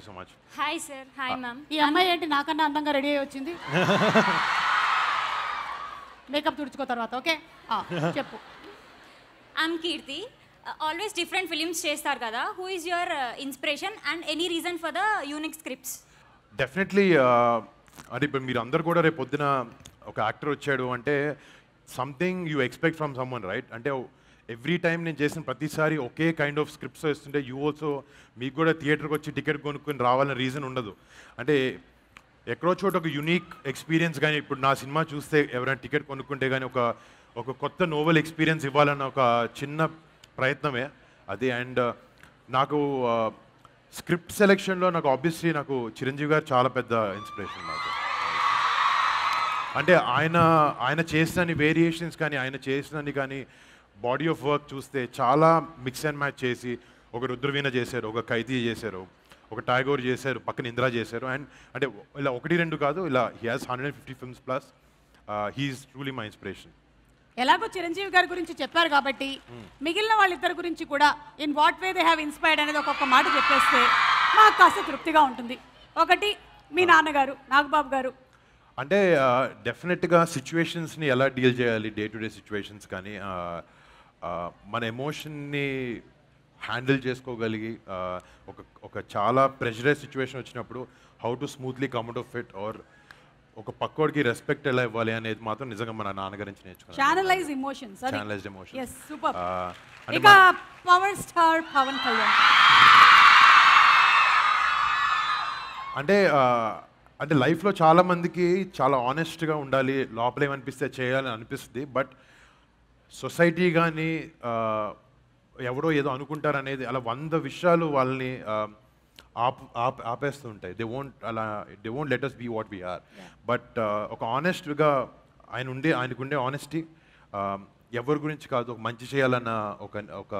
So much. Hi sir. Hi ma'am. ఈ అమ్మాయి ఏంటి నాకన్నా అందంగా రెడీ అయ్యి వచ్చింది? మేకప్ తుడుచుకో తర్వాత. ఓకే చెప్పు. I'm Keerthi. Always different films చేస్తారు కదా. Who is your inspiration and any reason for the unique scripts? Definitely అంటే ఇప్పుడు మీరు అందరు కూడా రేపు పొద్దున ఒక యాక్టర్ వచ్చాడు అంటే something you expect from someone, right? అంటే ఎవ్రీ టైం నేను చేసిన ప్రతిసారి ఒకే కైండ్ ఆఫ్ స్క్రిప్ట్స్ వేస్తుంటే యూ ఆల్సో మీకు కూడా థియేటర్కి వచ్చి టికెట్ కొనుక్కొని రావాలనే రీజన్ ఉండదు. అంటే ఎక్కడో చోట ఒక యునీక్ ఎక్స్పీరియన్స్ కానీ ఇప్పుడు నా సినిమా చూస్తే ఎవరైనా టికెట్ కొనుక్కుంటే కానీ ఒక కొత్త నోవెల్ ఎక్స్పీరియన్స్ ఇవ్వాలన్న ఒక చిన్న ప్రయత్నమే అది. అండ్ నాకు స్క్రిప్ట్ సెలెక్షన్లో నాకు ఆబ్వియస్లీ నాకు చిరంజీవి గారు చాలా పెద్ద ఇన్స్పిరేషన్ నాకు. అంటే ఆయన చేసిన వేరియేషన్స్ కానీ ఆయన చేసినని కానీ బాడీ ఆఫ్ వర్క్ చూస్తే చాలా మిక్స్ అండ్ మ్యాచ్ చేసి ఒక రుద్రవీణ చేశారు, ఒక ఖైదీ చేశారు, ఒక టాగోర్ చేశారు, పక్కన ఇందిరా చేశారు. అండ్ అంటే ఇలా ఒకటి రెండు కాదు, ఇలా he has 150 films plus. He is truly my inspiration. ఎలాగో చిరంజీవి గారి గురించి చెప్పారు కాబట్టి మిగిలిన వాళ్ళిద్దరి గురించి కూడా in what way they have inspired అనేది ఒక్కొక్క మాట చెప్పేస్తే మాకు కాస్త తృప్తిగా ఉంటుంది. ఒకటి మీ నాన్నగారు నాగబాబు గారు. అంటే డెఫినెట్గా సిచ్యువేషన్స్ని ఎలా డీల్ చేయాలి, డే టు డే సిచ్యువేషన్స్ కానీ మన ఎమోషన్ని హ్యాండిల్ చేసుకోగలిగి ఒక చాలా ప్రెషరైజ్ సిచ్యువేషన్ వచ్చినప్పుడు how to smoothly come out of it, or ఒక పక్కోడికి రెస్పెక్ట్ ఎలా ఇవ్వాలి అనేది మాత్రం నిజంగా మన నాన్నగారి నుంచి నేర్చుకున్నాను. Channelise emotions. Channelised emotions. yes super. అంటే ఇక పవర్ స్టార్ పవన్ కళ్యాణ్ అంటే లైఫ్లో చాలా మందికి చాలా ఆనెస్ట్గా ఉండాలి, లోపల ఏమనిపిస్తే చేయాలని అనిపిస్తుంది. బట్ సొసైటీ కానీ ఎవడో ఏదో అనుకుంటారనేది అలా 100 విషయాలు వాళ్ళని ఆపేస్తూ ఉంటాయి. They won't let us be what we are. But ఒక ఆనెస్ట్గా ఆయనకుండే ఆనెస్టీ ఎవరి గురించి కాదు, ఒక మంచి చేయాలన్న ఒక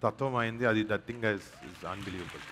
తత్వం అయింది. అది దట్ థింగ్ ఇస్ అన్బిలీవబుల్.